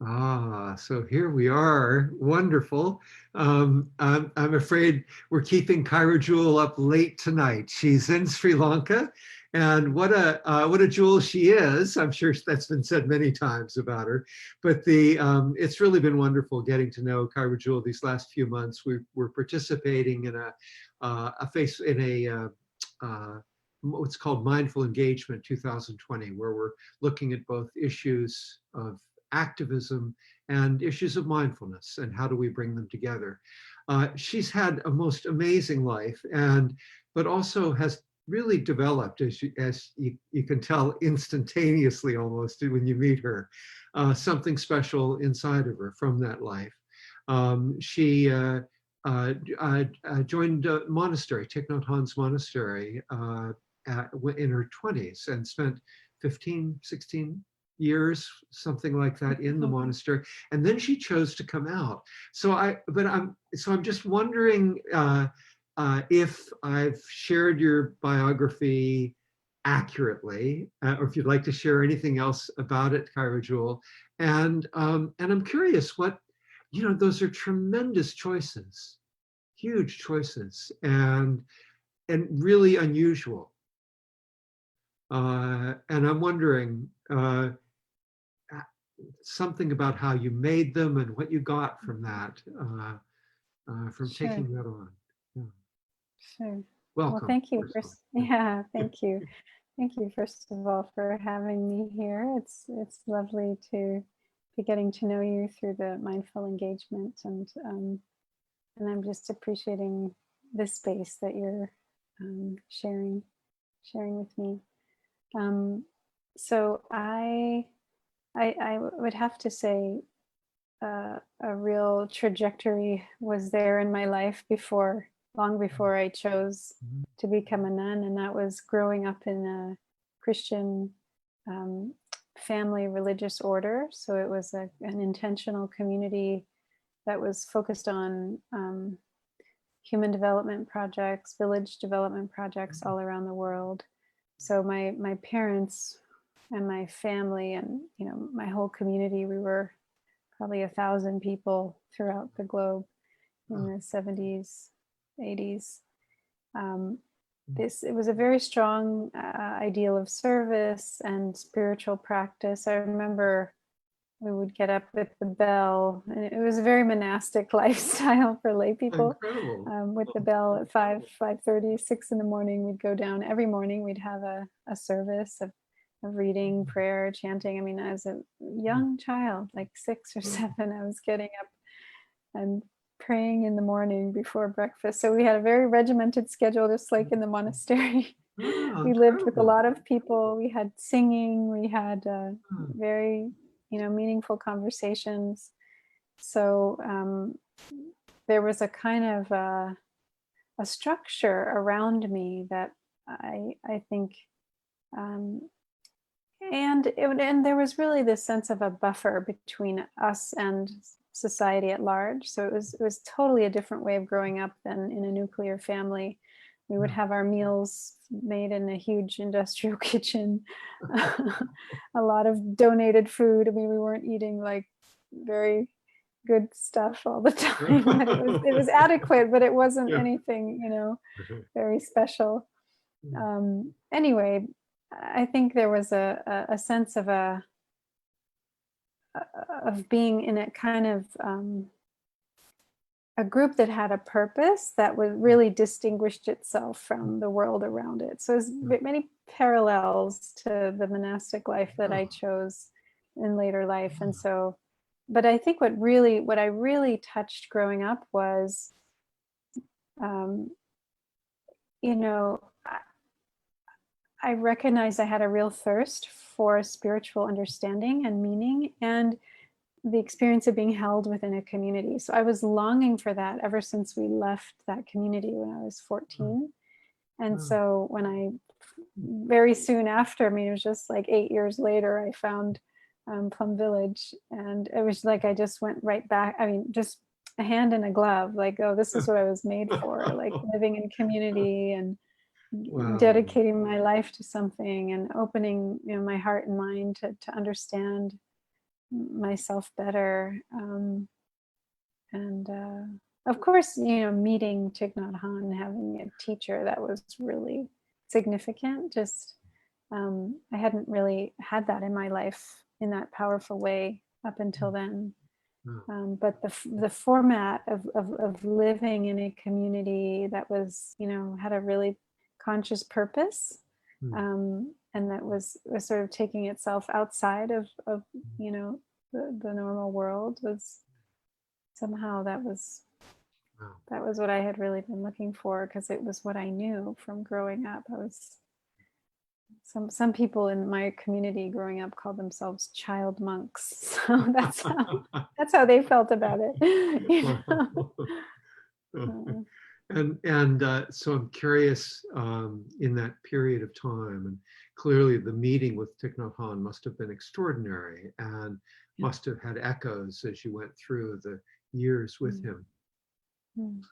So here we are. Wonderful. I'm afraid we're keeping Kaira Jewel up late tonight. She's in Sri Lanka, and what a jewel she is. I'm sure that's been said many times about her. But it's really been wonderful getting to know Kaira Jewel these last few months. We're participating in what's called Mindful Engagement 2020, where we're looking at both issues of activism and issues of mindfulness and how do we bring them together. She's had a most amazing life, but also has really developed, as you can tell instantaneously almost when you meet her, something special inside of her from that life. She joined a monastery, Thich Nhat Hanh's monastery, in her 20s, and spent 15, 16 years, something like that, in the monastery. And then she chose to come out. I'm just wondering if I've shared your biography accurately, or if you'd like to share anything else about it, Kaira Jewel. And I'm curious those are tremendous choices, huge choices, and really unusual. And I'm wondering something about how you made them and what you got from that, from Sure. taking that on. Yeah. Sure. Welcome. Well, thank you. Yeah, thank you. Thank you, first of all, for having me here. It's lovely to be getting to know you through the mindful engagement, and I'm just appreciating this space that you're sharing with me. So I would have to say a real trajectory was there in my life long before I chose to become a nun, and that was growing up in a Christian family religious order. So it was an intentional community that was focused on human development projects, village development projects all around the world. So my parents and my family and my whole community, we were probably 1,000 people throughout the globe in the 70s, 80s. It was a very strong ideal of service and spiritual practice. I remember we would get up with the bell, and it was a very monastic lifestyle for lay people. With the bell at 5:30, 6 in the morning, we'd go down every morning. We'd have a service of reading, prayer, chanting. I mean, as a young child, like 6 or 7, I was getting up and praying in the morning before breakfast. So we had a very regimented schedule, just like in the monastery. We lived with a lot of people. We had singing. We had very meaningful conversations. So there was a kind of a structure around me that I think, and there was really this sense of a buffer between us and society at large. So it was totally a different way of growing up than in a nuclear family. We would have our meals made in a huge industrial kitchen, a lot of donated food. I mean, we weren't eating like very good stuff all the time. But it was adequate, but it wasn't anything, very special. Anyway, I think there was a sense of being in a kind of a group that had a purpose that was really distinguished itself from the world around it. So there's many parallels to the monastic life that I chose in later life. And so, but I think what I really touched growing up was, I recognized I had a real thirst for spiritual understanding and meaning, and the experience of being held within a community. So I was longing for that ever since we left that community when I was 14. And so when very soon after, I mean, it was just like 8 years later, I found Plum Village, and it was like I just went right back. I mean, just a hand in a glove, like, oh, this is what I was made for, like living in community and dedicating my life to something and opening my heart and mind to understand myself better. And of course, meeting Thich Nhat Hanh, having a teacher, that was really significant. Just I hadn't really had that in my life in that powerful way up until then. But the format of living in a community that was, had a really conscious purpose, and that was sort of taking itself outside of the normal world, was somehow that was what I had really been looking for, because it was what I knew from growing up. I was some people in my community growing up called themselves child monks, so that's how they felt about it. So I'm curious, in that period of time, and clearly the meeting with Thich Nhat Hanh must have been extraordinary and must have had echoes as you went through the years with him.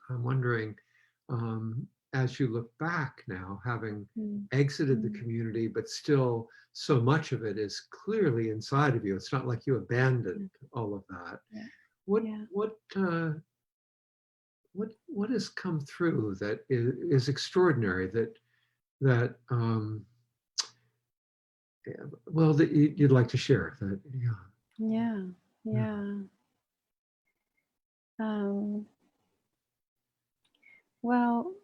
I'm wondering, as you look back now, having exited the community, but still so much of it is clearly inside of you. It's not like you abandoned all of that. What has come through that is extraordinary, that you'd like to share that? Well,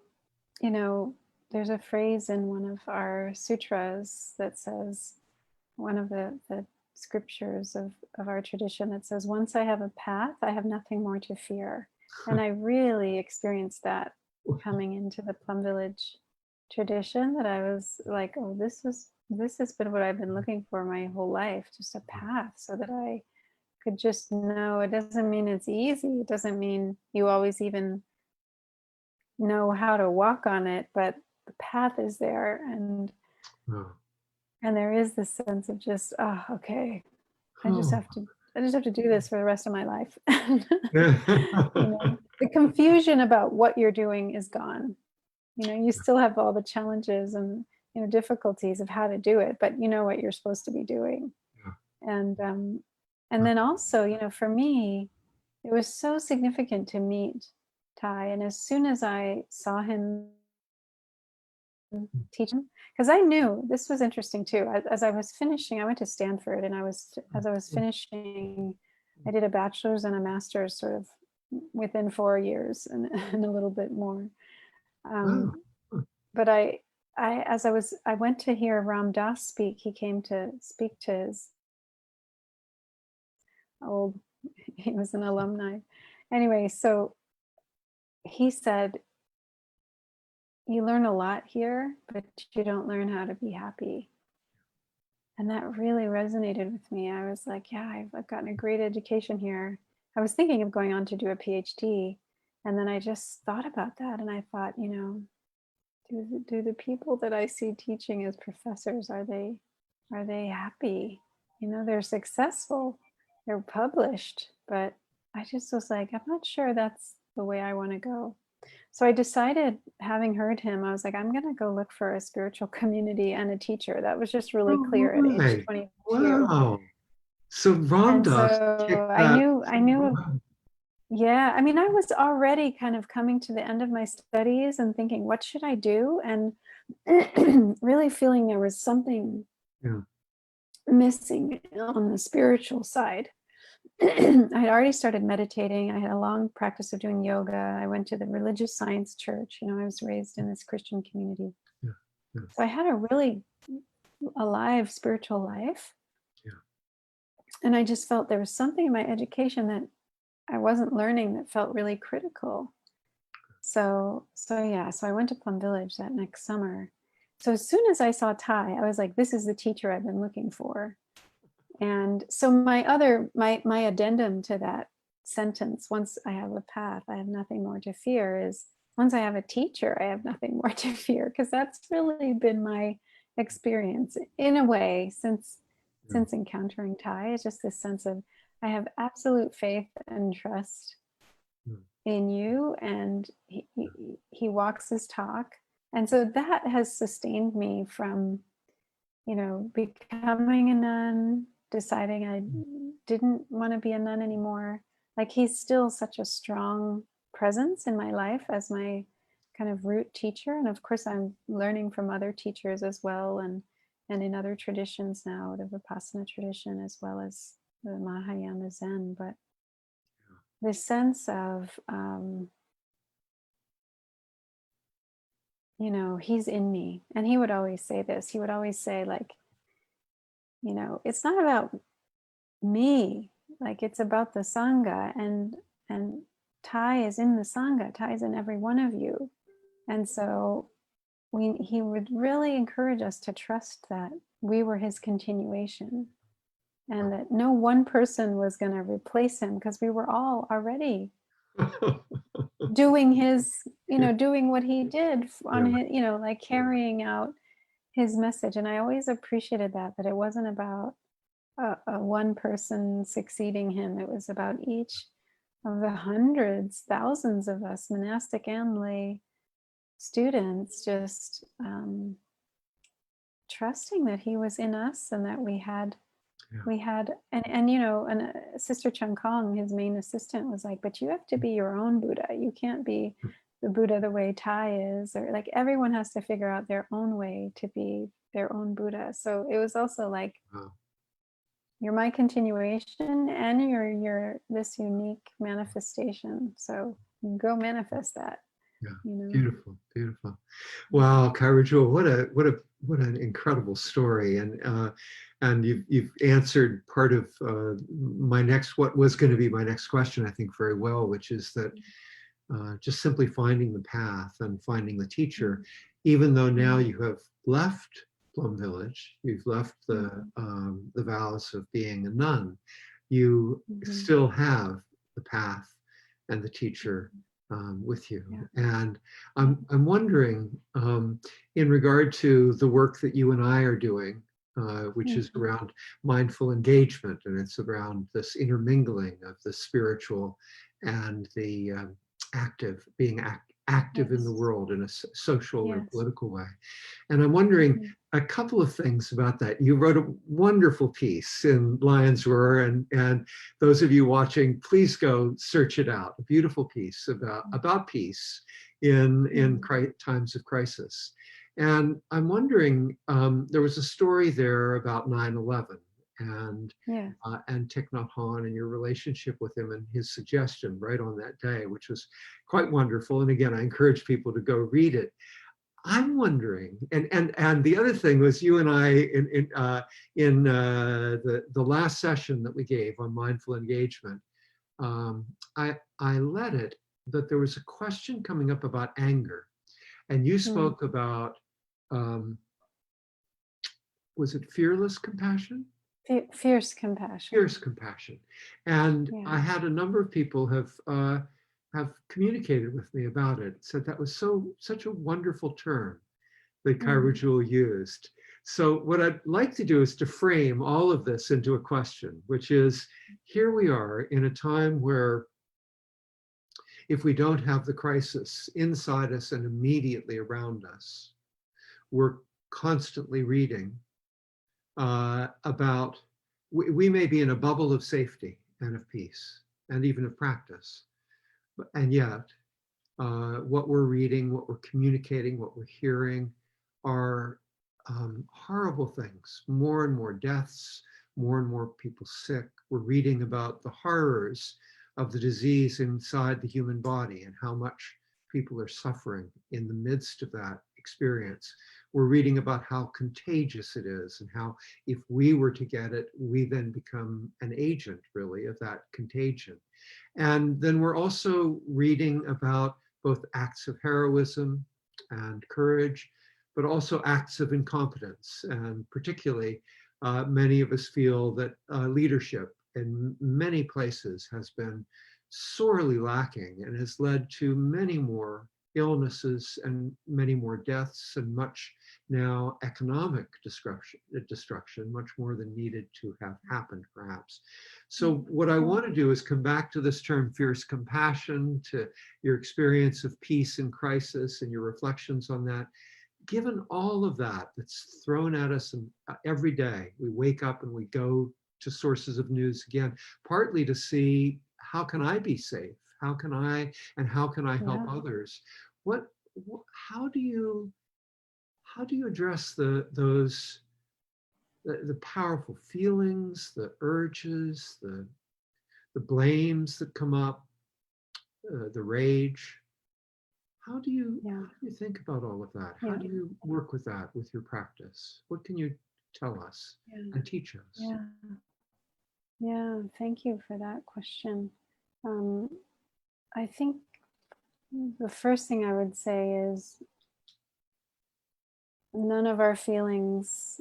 there's a phrase in one of our sutras that says, one of the scriptures of our tradition, that says, once I have a path, I have nothing more to fear. And I really experienced that coming into the Plum Village tradition, that I was like, oh, this has been what I've been looking for my whole life, just a path, so that I could just know. It doesn't mean it's easy. It doesn't mean you always even know how to walk on it, but the path is there, and there is this sense of just, oh, okay, I just have to do this for the rest of my life. The confusion about what you're doing is gone. You still have all the challenges and difficulties of how to do it, but you know what you're supposed to be doing. And then also, for me, it was so significant to meet Thai, and as soon as I saw him teach him, because I knew this was interesting too. As I was finishing, I went to Stanford, and as I was finishing, I did a bachelor's and a master's sort of within 4 years, and a little bit more. But I went to hear Ram Dass speak. He came to speak to his he was an alumni. Anyway, so he said, you learn a lot here, but you don't learn how to be happy. And that really resonated with me. I was like, yeah, I've gotten a great education here. I was thinking of going on to do a PhD. And then I just thought about that. And I thought, do the people that I see teaching as professors, are they happy? They're successful, they're published, but I just was like, I'm not sure that's the way I want to go. So I decided, having heard him, I was like, I'm going to go look for a spiritual community and a teacher. That was just really clear at age 22. Wow. So Ram Dass so I knew. Yeah, I mean, I was already kind of coming to the end of my studies and thinking, what should I do? And really feeling there was something missing on the spiritual side. I had already started meditating. I had a long practice of doing yoga. I went to the religious science church. I was raised in this Christian community. So I had a really alive spiritual life. And I just felt there was something in my education that I wasn't learning that felt really critical. So I went to Plum Village that next summer. So as soon as I saw Thai, I was like, this is the teacher I've been looking for. And so my addendum to that sentence, once I have a path, I have nothing more to fear, is once I have a teacher, I have nothing more to fear, because that's really been my experience in a way since encountering Thai. It's just this sense of, I have absolute faith and trust in you, and he walks his talk. And so that has sustained me from, becoming a nun, deciding I didn't want to be a nun anymore. Like he's still such a strong presence in my life as my kind of root teacher. And of course, I'm learning from other teachers as well, and in other traditions now, the Vipassana tradition as well as the Mahayana Zen. But this sense of, he's in me. And he would always say this. He would always say, like, it's not about me, like it's about the Sangha, and Thai is in the Sangha, Thai is in every one of you. And so he would really encourage us to trust that we were his continuation, and that no one person was going to replace him, because we were all already doing his, doing what he did on his, like carrying out his message. And I always appreciated that it wasn't about a one person succeeding him. It was about each of the hundreds, thousands of us, monastic and lay students, just trusting that he was in us, and that we had, and Sister Chung Kong, his main assistant, was like, but you have to be your own Buddha. You can't be the Buddha the way Thai is, or like everyone has to figure out their own way to be their own Buddha. So it was also like, you're my continuation, and you're this unique manifestation. So go manifest that. Yeah, beautiful, beautiful. Wow, Kaira Jewel, what an incredible story, and you've answered part of what was going to be my next question, I think, very well, which is that just simply finding the path and finding the teacher, even though now you have left Plum Village, you've left the vows of being a nun, you still have the path and the teacher with you. And I'm wondering, in regard to the work that you and I are doing, which is around mindful engagement, and it's around this intermingling of the spiritual and the being active in the world in a social or political way. And I'm wondering a couple of things about that. You wrote a wonderful piece in Lion's Roar, and those of you watching, please go search it out. A beautiful piece about peace in times of crisis. And I'm wondering, there was a story there about 9/11 and Thich Nhat Hanh, and your relationship with him, and his suggestion right on that day, which was quite wonderful. And again, I encourage people to go read it. I'm wondering, and the other thing was, you and I in the last session that we gave on mindful engagement, I led it that there was a question coming up about anger, and you spoke about, was it fearless compassion? Fierce compassion. Fierce compassion. And I had a number of people have communicated with me about it, said that was such a wonderful term that Kaira Jewel used. So what I'd like to do is to frame all of this into a question, which is, here we are in a time where, if we don't have the crisis inside us and immediately around us, we're constantly reading about, we may be in a bubble of safety and of peace and even of practice, and yet what we're reading, what we're communicating, what we're hearing are horrible things. More and more deaths, more and more people sick. We're reading about the horrors of the disease inside the human body and how much people are suffering in the midst of that experience. We're reading about how contagious it is, and how if we were to get it, we then become an agent, really, of that contagion. And then we're also reading about both acts of heroism and courage, but also acts of incompetence. And particularly, many of us feel that leadership in many places has been sorely lacking and has led to many more illnesses and many more deaths, and much now economic destruction, much more than needed to have happened, perhaps. So what I want to do is come back to this term fierce compassion, to your experience of peace in crisis and your reflections on that. Given all of that that's thrown at us every day, we wake up and we go to sources of news again, partly to see how can I be safe? How can I help Yeah. others? What, how do you address the powerful feelings, the urges, the blames that come up, the rage? Yeah. How do you think about all of that? How Yeah. do you work with that with your practice? What can you tell us Yeah. and teach us? Yeah. Yeah. Thank you for that question. Um, I think the first thing I would say is none of our feelings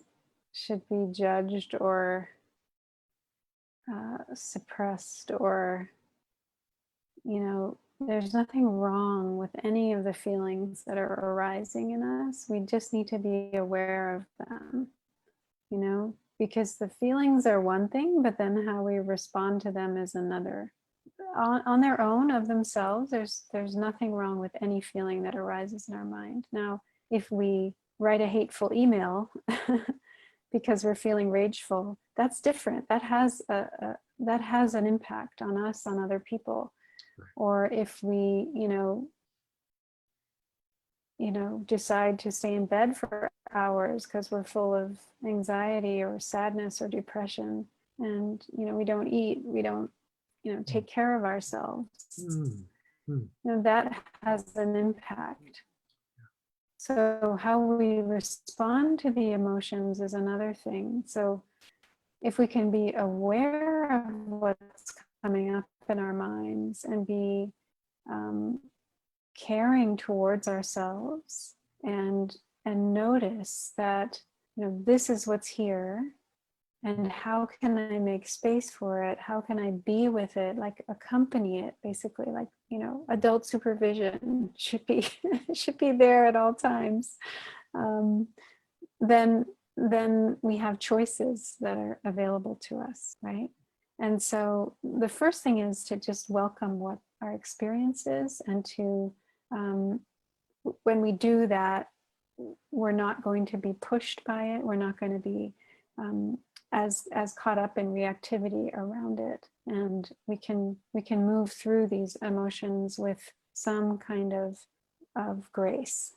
should be judged or suppressed, or, there's nothing wrong with any of the feelings that are arising in us. We just need to be aware of them, because the feelings are one thing, but then how we respond to them is another. On their own of themselves, there's nothing wrong with any feeling that arises in our mind. Now, if we write a hateful email because we're feeling rageful, that's different. That has an impact on us, on other people. Or if we, decide to stay in bed for hours because we're full of anxiety or sadness or depression, and we don't eat, we don't take care of ourselves, Mm, mm, that has an impact. So how we respond to the emotions is another thing. So if we can be aware of what's coming up in our minds and be caring towards ourselves, and notice that this is what's here, and how can I make space for it, how can I be with it, like accompany it, basically, like adult supervision should be should be there at all times. Then we have choices that are available to us, right? And so the first thing is to just welcome what our experience is, and to when we do that, we're not going to be pushed by it. We're not going to be as caught up in reactivity around it, and we can move through these emotions with some kind of grace,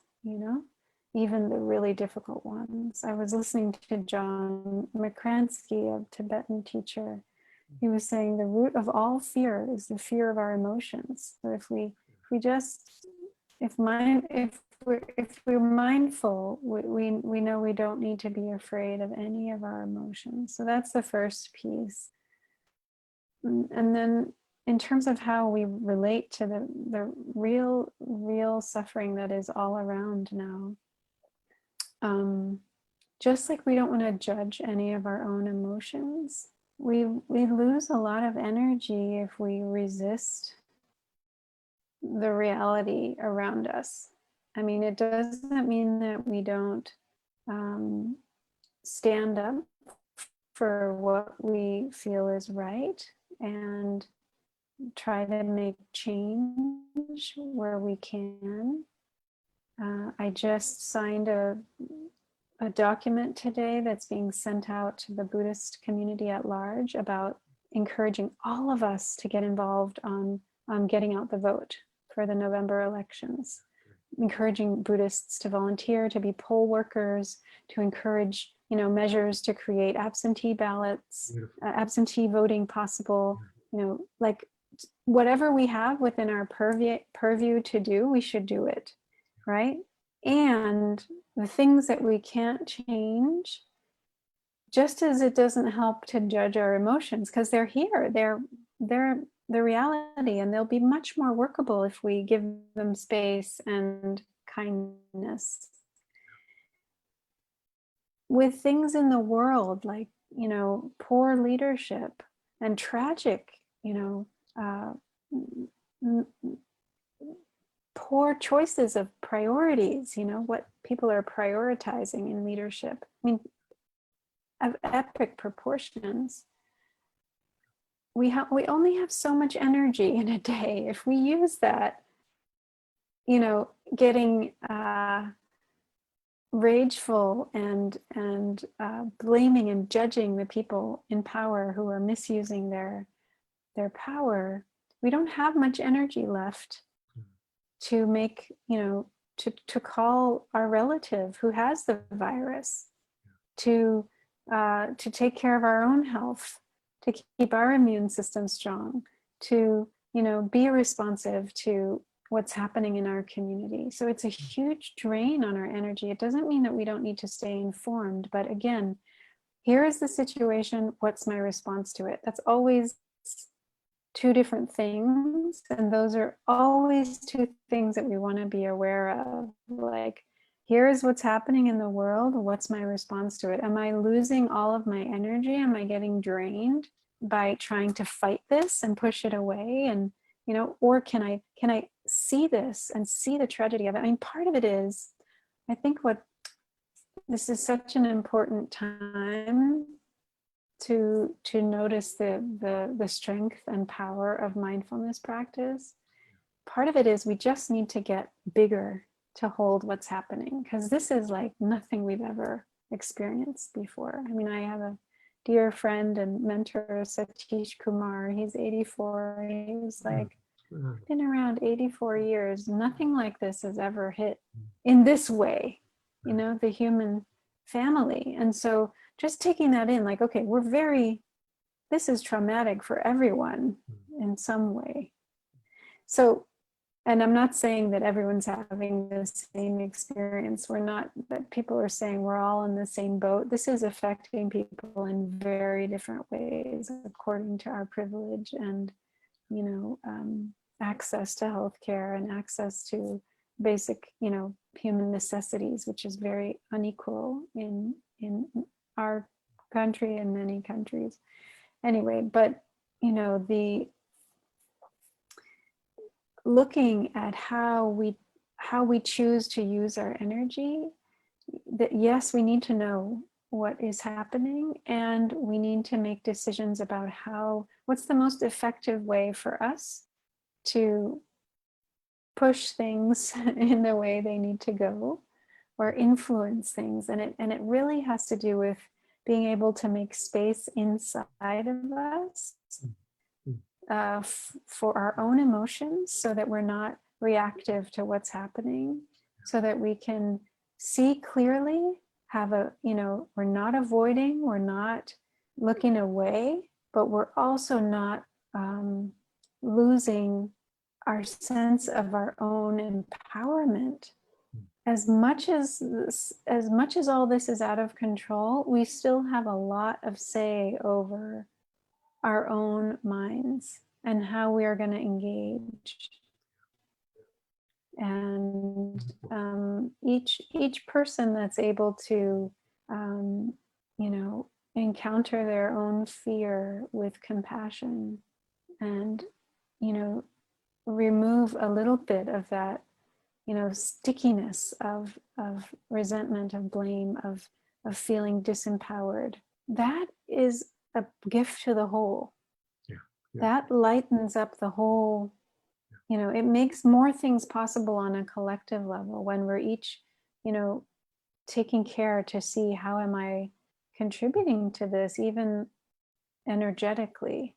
even the really difficult ones. I was listening to John McCransky, a Tibetan teacher. He was saying the root of all fear is the fear of our emotions. So if we're mindful, we know we don't need to be afraid of any of our emotions. So that's the first piece. And then in terms of how we relate to the real suffering that is all around now, just like we don't want to judge any of our own emotions, we lose a lot of energy if we resist the reality around us. I mean, it doesn't mean that we don't stand up for what we feel is right and try to make change where we can. I just signed a document today that's being sent out to the Buddhist community at large about encouraging all of us to get involved on getting out the vote for the November elections, encouraging Buddhists to volunteer, to be poll workers, to encourage measures to create absentee ballots, absentee voting possible, like whatever we have within our purview to do, we should do it, right? And the things that we can't change, just as it doesn't help to judge our emotions, because they're here, they're the reality, and they'll be much more workable if we give them space and kindness. With things in the world like poor leadership and tragic poor choices of priorities, what people are prioritizing in leadership, I mean, of epic proportions. We only have so much energy in a day. If we use that getting rageful and blaming and judging the people in power who are misusing their power, we don't have much energy left to make, to call our relative who has the virus, to take care of our own health, to keep our immune system strong, to be responsive to what's happening in our community. So it's a huge drain on our energy. It doesn't mean that we don't need to stay informed, but again, here is the situation, what's my response to it? That's always two different things, and those are always two things that we want to be aware of. Like, here is what's happening in the world, what's my response to it? Am I losing all of my energy? Am I getting drained by trying to fight this and push it away? And or can I see this and see the tragedy of it? I mean, part of it is, I think this is such an important time to notice the strength and power of mindfulness practice. Part of it is we just need to get bigger to hold what's happening, because this is like nothing we've ever experienced before. I mean, I have a dear friend and mentor, Satish Kumar. He's 84. He's like been around 84 years. Nothing like this has ever hit in this way, the human family. And so just taking that in, like, okay, this is traumatic for everyone in some way. So, and I'm not saying that everyone's having the same experience. That people are saying we're all in the same boat. This is affecting people in very different ways according to our privilege and, access to healthcare and access to basic, human necessities, which is very unequal in our country and many countries. Anyway, but the looking at how we choose to use our energy, that yes, we need to know what is happening, and we need to make decisions about what's the most effective way for us to push things in the way they need to go, or influence things. And it really has to do with being able to make space inside of us for our own emotions, so that we're not reactive to what's happening, so that we can see clearly, we're not avoiding, we're not looking away, but we're also not losing our sense of our own empowerment. As much as all this is out of control, we still have a lot of say over our own minds and how we are going to engage. And each person that's able to encounter their own fear with compassion, and remove a little bit of that stickiness of resentment, of blame, of feeling disempowered, that is a gift to the whole. That lightens up the whole. It makes more things possible on a collective level when we're each taking care to see, how am I contributing to this, even energetically.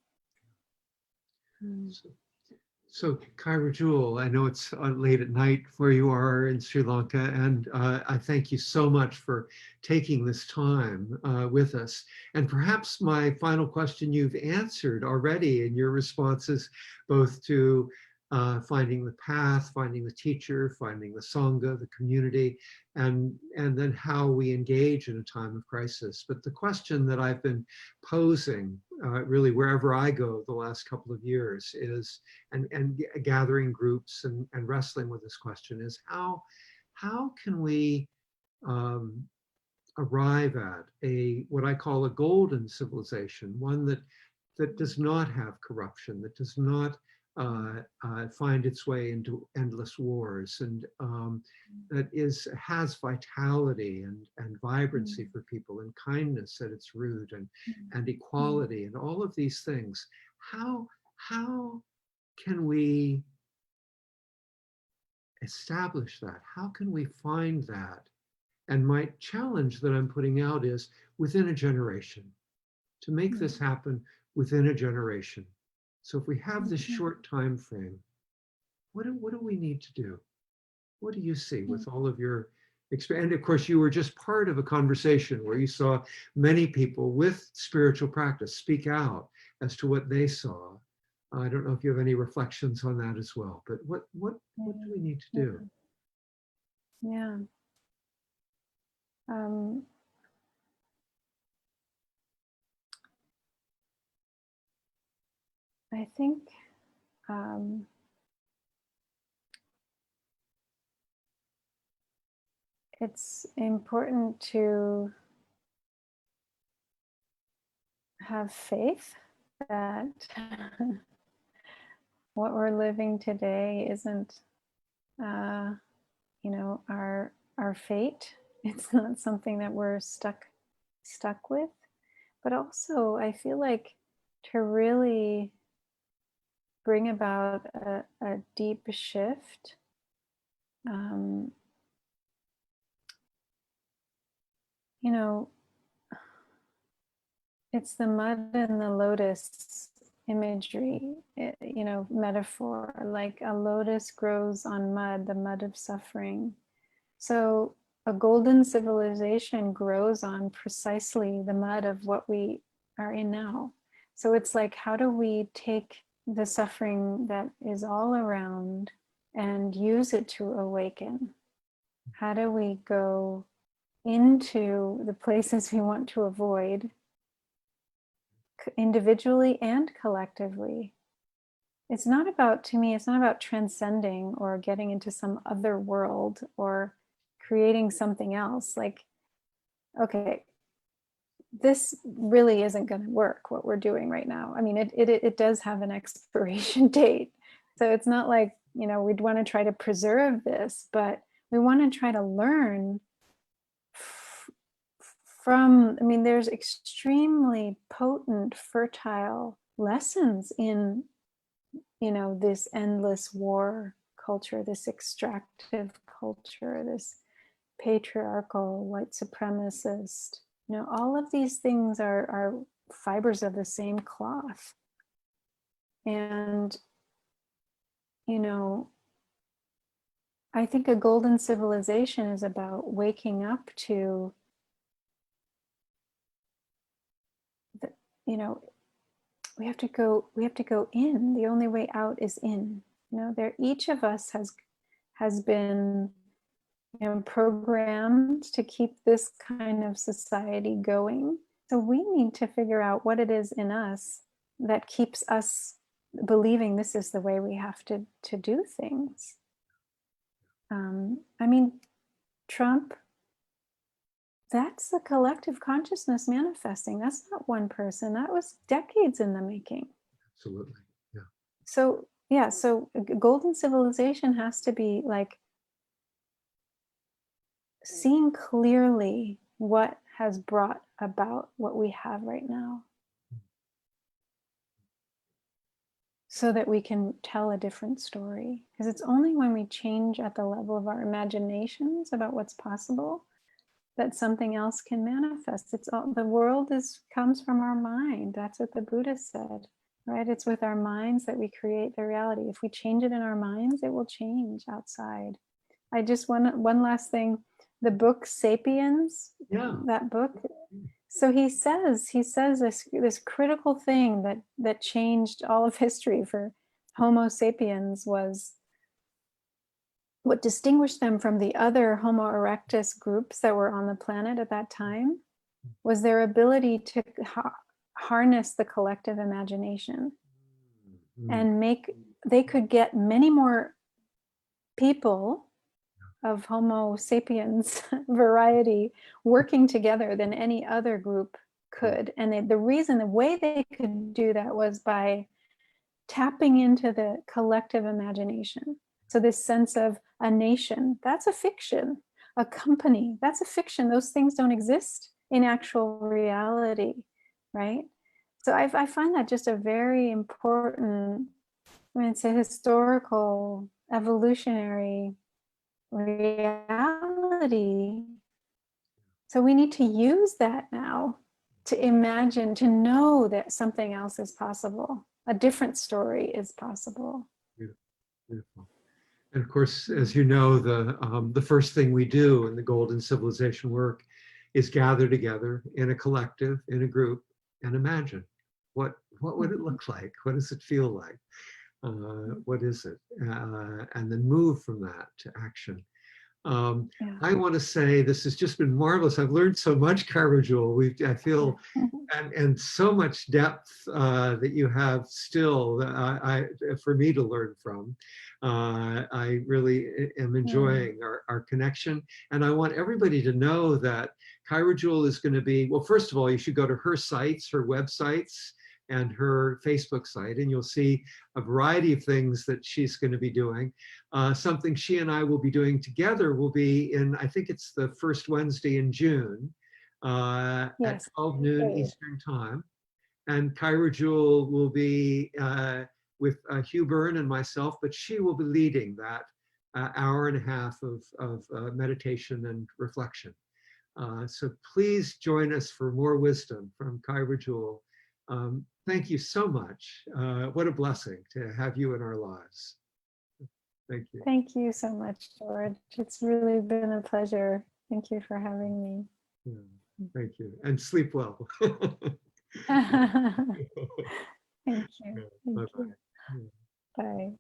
So Kaira Jewel, I know it's late at night where you are in Sri Lanka, and I thank you so much for taking this time with us. And perhaps my final question you've answered already in your responses, both to finding the path, finding the teacher, finding the Sangha, the community, and then how we engage in a time of crisis. But the question that I've been posing really wherever I go the last couple of years is, and gathering groups and wrestling with this question, is how can we arrive at what I call a golden civilization, one that does not have corruption, that does not find its way into endless wars, and that has vitality and vibrancy for people, and kindness at its root, and equality, and all of these things. How can we establish that? How can we find that And my challenge that I'm putting out is within a generation, to make this happen within a generation. So if we have this short time frame, what do we need to do? What do you see with all of your experience? And of course, you were just part of a conversation where you saw many people with spiritual practice speak out as to what they saw. I don't know if you have any reflections on that as well, but what do we need to do? Yeah. I think it's important to have faith that what we're living today isn't, our fate. It's not something that we're stuck with. But also, I feel like to really bring about a deep shift, it's the mud and the lotus imagery, metaphor. Like a lotus grows on mud, the mud of suffering. So a golden civilization grows on precisely the mud of what we are in now. So it's like, how do we take the suffering that is all around and use it to awaken? How do we go into the places we want to avoid, individually and collectively? It's not about, to me, it's not about transcending or getting into some other world or creating something else. Like, okay, this really isn't going to work, what we're doing right now. I mean, it does have an expiration date. So it's not like, we'd want to try to preserve this, but we want to try to learn from, I mean, there's extremely potent, fertile lessons in, this endless war culture, this extractive culture, this patriarchal, white supremacist, all of these things are fibers of the same cloth. And, I think a golden civilization is about waking up to the, we have to go in. The only way out is in. Each of us has been programmed to keep this kind of society going. So we need to figure out what it is in us that keeps us believing this is the way we have to do things. I mean, Trump, that's the collective consciousness manifesting. That's not one person. That was decades in the making. Absolutely. Yeah. So, yeah, so golden civilization has to be like seeing clearly what has brought about what we have right now, so that we can tell a different story. Because it's only when we change at the level of our imaginations about what's possible that something else can manifest. It's all, the world comes from our mind. That's what the Buddha said, right? It's with our minds that we create the reality. If we change it in our minds, it will change outside. I just one last thing. The book Sapiens, that book. So he says this critical thing that changed all of history for Homo sapiens was what distinguished them from the other Homo erectus groups that were on the planet at that time was their ability to harness the collective imagination and they could get many more people of Homo sapiens variety working together than any other group could. And the way they could do that was by tapping into the collective imagination. So this sense of a nation, that's a fiction. A company, that's a fiction. Those things don't exist in actual reality, right? So I find that just a very important, it's a historical, evolutionary reality So we need to use that now to imagine, to know that something else is possible. A different story is possible. Beautiful. Beautiful. And of course, as you know, the first thing we do in the Golden Civilization work is gather together in a collective, in a group, and imagine what would it look like? What does it feel like? What is it? And then move from that to action. Yeah. I want to say this has just been marvelous. I've learned so much, Kaira Jewel. I feel, and so much depth that you have still for me to learn from. I really am enjoying our connection. And I want everybody to know that Kaira Jewel is going to be, well, first of all, you should go to her sites, her websites, and her Facebook site, and you'll see a variety of things that she's going to be doing. Something she and I will be doing together will be in, I think it's the first Wednesday in June at 12 noon Eastern time. And Kaira Jewel will be with Hugh Byrne and myself, but she will be leading that hour and a half of meditation and reflection. So please join us for more wisdom from Kaira Jewel. Thank you so much. What a blessing to have you in our lives. Thank you. Thank you so much, George. It's really been a pleasure. Thank you for having me. Yeah, thank you. And sleep well. Thank you. Thank Bye-bye. you. Bye.